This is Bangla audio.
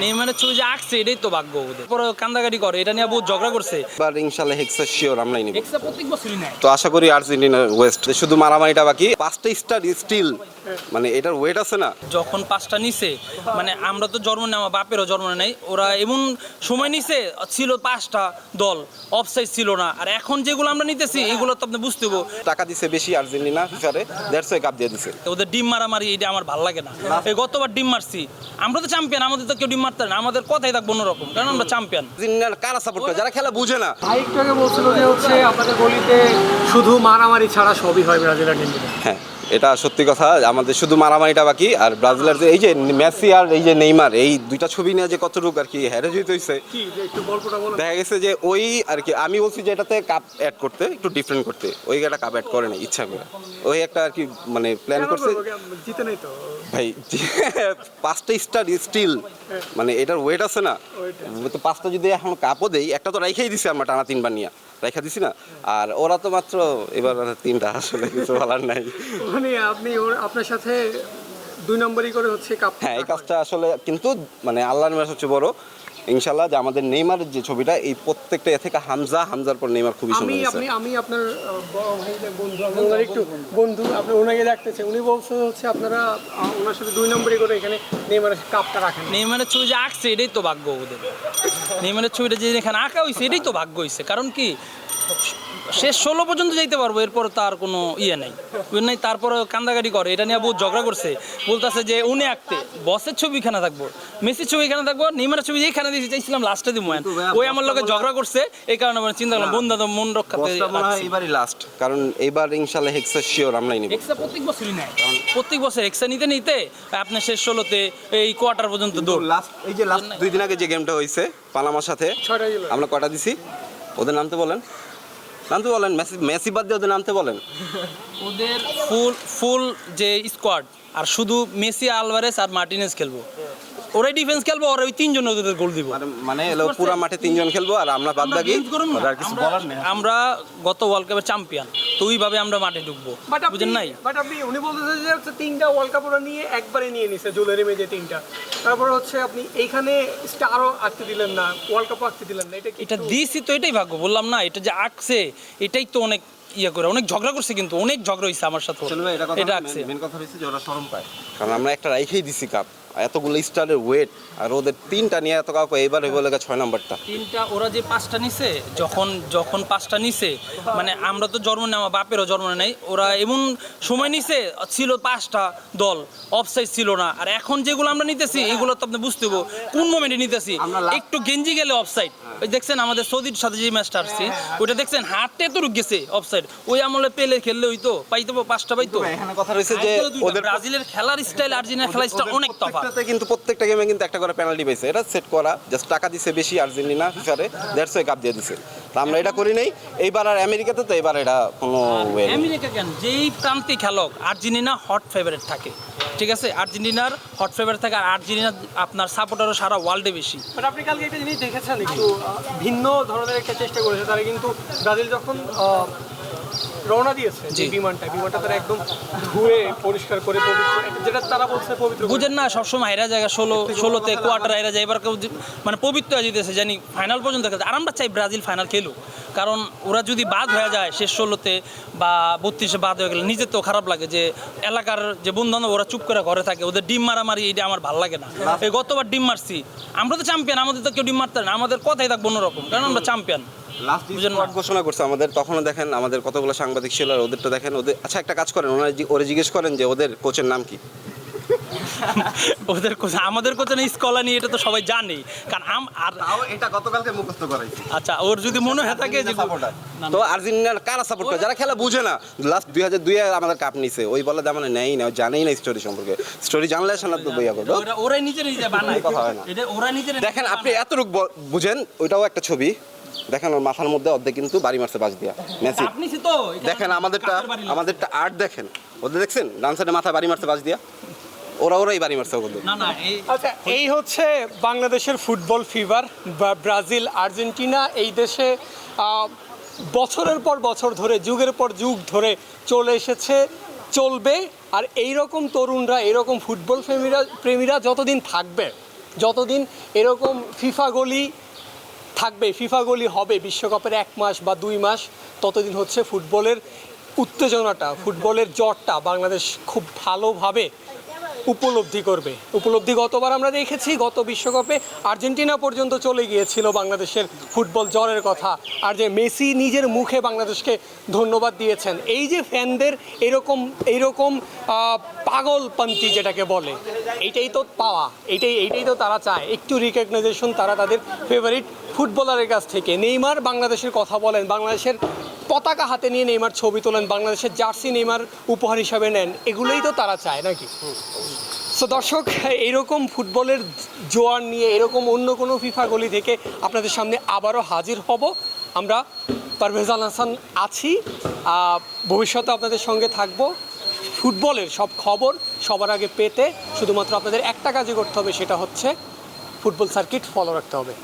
নেইমারের ছবি যে আঁকছে এটাই তো ভাগ্য ওদের। পরে কান্দাকাটি করে, এটা নিয়ে বহুত ঝগড়া করছে। এবার ইনশাআল্লাহ হেক্সা শিওর আমরাই নিব। হেক্সা প্রত্যেক বছরই নেয়। তো আশা করি আর্জেন্টিনা ওয়েস্ট, শুধু মারামারিটা বাকি। 5টা স্টার স্টিল, মানে এটার ওয়েট আছে না। যখন 5টা নিছে, মানে আমরা তো জন্ম নেই, আমার বাপেরও জন্ম নেই, ওরা এমন সময় নিছে ছিল 5টা দল, অফসাইড ছিল না। আর এখন যেগুলো আমরা নিতেছি এগুলো তো আপনি বুঝতে হবে। টাকা দিছে বেশি আর্জেন্টিনা ফিফারে, দ্যাটস ওয়াই কাপ দিয়ে দিছে। ওদের ডিম মারামারি এটা আমার ভালো লাগে না। এই গতবার ডিম মারছি, আমরা তো চ্যাম্পিয়ন, আমাদের তো কেউ ডিম মারতে না, আমাদের কথাই থাকবো অন্যরকম, কারণ আমরা চ্যাম্পিয়ন। আর্জেন্টিনার কারা সাপোর্ট করে? যারা খেলা বুঝে না। একটু আগে বলছিল যে হচ্ছে আপনাদের গলিতে শুধু মারামারি ছাড়া সবই হয় ব্রাজিল আর্জেন্টিনা। হ্যাঁ, এটা সত্যি কথা। আমাদের শুধু মারামারিটা বাকি। আর ব্রাজিলের যে এই যে মেসি আর এই যে নেইমার, এই দুইটা ছবি নিয়ে যে কতটুকু আর কি হ্যারে জিত হয়েছে, কি যে একটু গল্পটা বলেন। দেখা গেছে যে ওই আর কি, আমি বলছি যে এটাতে কাপ অ্যাড করতে, একটু ডিফারেন্ট করতে, ওই একটা কাপ অ্যাড করে না ইচ্ছা করে, ওই একটা আর কি মানে প্ল্যান করছে। জিতে নেই তো ভাই 5টা স্টার স্টিল, মানে এটার ওয়েট আছে না। তো 5টা যদি এখন কাপও দেই, একটা তো রাইখাই দিছি আমরা টানা 3বার নিয়ে রাইখা দিছি না। আর ওরা তো মাত্র এবার 3টা, আসলে কিছু বলার নাই। মানে আপনি আপনার সাথে 2 নম্বরই করে হচ্ছে কাপ। হ্যাঁ, এই কাজটা আসলে কিন্তু মানে আল্লাহর নামে সবচেয়ে বড়। ইনশাআল্লাহ যে আমাদের নেইমারের যে ছবিটা, এই প্রত্যেকটা এ থেকে হামজার পর নেইমার খুবই সুন্দর হয়েছে। আমি আপনার বড় ভাই বন্ধু, আপনার একটু বন্ধু, আপনি ওনাকে দেখতেছেন, উনি বলছে হচ্ছে আপনারা ওনার সাথে 2 নম্বরই করে এখানে নেইমারের কাপটা রাখেন। নেইমারের ছবি যে আঁকছে এটাই তো ভাগ্য ওদের। নেইমারের ছবিটা যে এখানে আঁকা হয়েছে এটাই তো ভাগ্য হয়েছে, কারণ কি শেষ 16 পর্যন্ত যাইতে পারবো, এরপর তার কোনো নেই নাই। তারপরে কান্দাকাটি করে, এটা নিয়ে বহুত ঝগড়া করছে, বলতেছে যে উনি আঁকতে বসের ছবি এখানে থাকবো, মেসির ছবি এখানে থাকবো, নেইমারের ছবি এইখানে দিয়েছি, চাইছিলাম লাস্টে দিব। ওই আমার লোকে ঝগড়া করছে, এই কারণে আমরা চিন্তা করলাম বন্ধু মন রক্ষাতে এবারই লাস্ট, কারণ এইবার ইনশাআল্লাহ হেক্সা শিওর আমরাই নিব। হেক্সা প্রত্যেক বছরই নেয়, প্রত্যেক বছর হেক্সা নিতে আপনার শেষ 16তে এই কোয়ার্টার পর্যন্ত দৌড়। লাস্ট এই যে লাস্ট 2 দিন আগে যে গেমটা হয়েছে পানামার সাথে, আমরা কটা দিছি? ওদের নামতে বলেন, নামতে বলেন। মেসি বাদ দিয়ে ওদের নামতে বলেন। ওদের ফুল যে স্কোয়াড, আর শুধু মেসি, আলভারেস আর মার্টিনেজ খেলবো, ওরাই ডিফেন্স খেলবো, ওরা ওই 3 জন ওদের গোল দিব। মানে এলো পুরো মাঠে 3 জন খেলবো, আর আমরা বাদ বাকি আর কিছু বলার নেই। আমরা গত ওয়ার্ল্ড কাপের চ্যাম্পিয়ন, তো ওইভাবে আমরা মাঠে ঢুকবো, বুঝেন নাই? বাট আপনি উনি বলতেছে যে হচ্ছে 3টা ওয়ার্ল্ড কাপ ওরা নিয়ে একবারে নিয়ে নিছে, জুয়েলারি মেজে 3টা। তারপর হচ্ছে আপনি এইখানে স্টারও আঁকতে দিলেন না, ওয়ার্ল্ড কাপও আঁকতে দিলেন না। এটা দিয়েছি তো, এটাই ভাগ্য, বললাম না? এটা যে আঁকছে এটাই তো অনেক করে, অনেক ঝগড়া করছে, কিন্তু অনেক ঝগড়া হয়েছে আমার সাথে। এটা আঁকছে, মেন কথা হচ্ছে যে ওরা শরম পায়, কারণ আমরা একটা রাইখেই দিছি কাপ, এতগুলো স্টারের ওয়েট, আর ওদের 3টা নিয়ে এত কাউকে এবার বলে 6 নাম্বারটা 3টা। ওরা যে 5টা নিছে, যখন 5টা নিছে, মানে আমরা তো জন্ম নেই, আমার বাপেরও জন্ম নেই, ওরা এমন সময় নিছে ছিল 5টা দল, অফসাইড ছিল না। আর এখন যেগুলো আমরা নিতেছি এগুলো তো আপনি বুঝতে হবে কোন মোমেন্টে নিতেছি। একটু গেঞ্জি গেলে অফসাইড, ওই দেখছেন আমাদের সৌদির সাথে যে ম্যাচটা আসছি, ওইটা দেখছেন হাতটা এত রুক গেছে অফসাইড। ওই আমলে পেলে খেললে হইতো, পাইতো 5টা পাইতো। এখানে কথা রয়েছে যে ওদের ব্রাজিলের খেলার স্টাইল আর্জেন্টিনার খেলার স্টাইল অনেক তফাৎ। কিন্তু প্রত্যেকটা গেমে কিন্তু একটা করে পেনাল্টি পাইছে, এটা সেট করা, জাস্ট টাকা দিছে বেশি আর্জেন্টিনা ফিফারে, দ্যাটস ওয়াই কাপ দিয়ে দিছে। তো আমরা এটা করি নাই এইবার। আর আমেরিকাতে তো এবার এটা কোনো আমেরিকা কেন, যেই প্রান্তে খেলক আর্জেন্টিনা হট ফেভারিট থাকে, ঠিক আছে? আর্জেন্টিনার হট ফেভারিট থাকে, আর আর্জেন্টিনা আপনার সাপোর্টারও সারা ওয়ার্ল্ডে বেশি। বাট আপনি কালকে একটা জিনিস দেখেছেন, একটু ভিন্ন ধরনের একটা চেষ্টা করেছে তারা, কিন্তু ব্রাজিল যখন রওনা দিয়েছে যে বিমানটা তারা একদম ধুয়ে পরিষ্কার করে পবিত্র, যেটা তারা বলছে পবিত্র, বুঝেন না? সবসময় হাইরা জায়গা 16তে কোয়ার্টার হাইরা যায়, এবার মানে পবিত্র হয়ে যেতেছে, জানি ফাইনাল পর্যন্ত খেলতে। আর আমরা চাই ব্রাজিল ফাইনাল খেলুক, কারণ ওরা যদি বাদ হয়ে যায় শেষ 16তে বা 32-এ বাদ হয়ে গেলে নিজের তো খারাপ লাগে, যে এলাকার যে বন্ধু ওরা চুপ করে ঘরে থাকে, ওদের ডিম মারামারি এটা আমার ভালো লাগে না। এই গতবার ডিম মারছি, আমরা তো চ্যাম্পিয়ন, আমাদের তো কেউ ডিম মারতে না, আমাদের কথাই থাকবো অন্যরকম, কারণ আমরা চ্যাম্পিয়ন। লাস্ট স্কোয়াড ঘোষণা করছে আমাদের, তখনও দেখেন আমাদের কতগুলো সাংবাদিক ছিল, আর ওদেরটা দেখেন। ওদের আচ্ছা একটা কাজ করেন, ওরা জিজ্ঞেস করেন যে ওদের কোচের নাম কি। ওদের কোচ, আমাদের কোচের স্কলার নিয়ে এটা তো সবাই জানে, কারণ আর এটা গতকালকে মুখস্থ করাইছে। আচ্ছা, ওর যদি মনে হয়ে থাকে যে তো আর্জেন্টিনার কারা সাপোর্ট করে? যারা খেলা বুঝে না। লাস্ট 2002-এ আমাদের কাপ নিছে, ওই বলে মানে নেই না, জানেই না স্টোরি সম্পর্কে। স্টোরি জানলে শোনা তো বইয়া করবো, ওরাই নিজে বানায়, কথা হয় না। এটা ওরা নিজে দেখেন আপনি এতটুকু বুঝেন, ওইটাও একটা ছবি দেখেন, ওর মাথার মধ্যে অর্ধেক কিন্তু বাড়ি মারছে বাজ দিয়া মেসি। দেখেন আমাদেরটা আর্ট দেখেন, ওদের দেখছেন ডান সাইডে মাথা বাড়ি মারছে বাজ দিয়া, ওরাই বাড়ি মারছে ওদের। আচ্ছা, এই হচ্ছে বাংলাদেশের ফুটবল ফিভার বা ব্রাজিল আর্জেন্টিনা। এই দেশে বছরের পর বছর ধরে, যুগের পর যুগ ধরে চলে এসেছে, চলবে। আর এই রকম তরুণরা, এরকম ফুটবল প্রেমীরা যতদিন থাকবে, যতদিন এরকম ফিফা গলি থাকবে, ফিফা গলি হবে বিশ্বকাপের 1 মাস বা 2 মাস, ততদিন হচ্ছে ফুটবলের উত্তেজনাটা, ফুটবলের জ্বরটা বাংলাদেশ খুব ভালোভাবে উপলব্ধি গতবার আমরা দেখেছি, গত বিশ্বকাপে আর্জেন্টিনা পর্যন্ত চলে গিয়েছিল বাংলাদেশের ফুটবল জ্বরের কথা, আর যে মেসি নিজের মুখে বাংলাদেশকে ধন্যবাদ দিয়েছেন। এই যে ফ্যানদের এইরকম পাগলপন্থী যেটাকে বলে, এইটাই তো পাওয়া, এইটাই তো তারা চায়, একটু রিকগনাইজেশন তারা তাদের ফেভারিট ফুটবলারের কাছ থেকে। নেইমার বাংলাদেশের কথা বলেন, বাংলাদেশের পতাকা হাতে নিয়ে নেইমার ছবি তোলেন, বাংলাদেশের জার্সি নেইমার উপহার হিসাবে নেন, এগুলোই তো তারা চায় নাকি? সো দর্শক, এইরকম ফুটবলের জোয়ার নিয়ে এরকম অন্য কোনো ফিফা গলি থেকে আপনাদের সামনে আবারও হাজির হব। আমরা পারভেজ আল হাসান আছি, ভবিষ্যতে আপনাদের সঙ্গে থাকব। ফুটবলের সব খবর সবার আগে পেতে শুধুমাত্র আপনাদের একটা কাজই করতে হবে, সেটা হচ্ছে ফুটবল সার্কিট ফলো রাখতে হবে।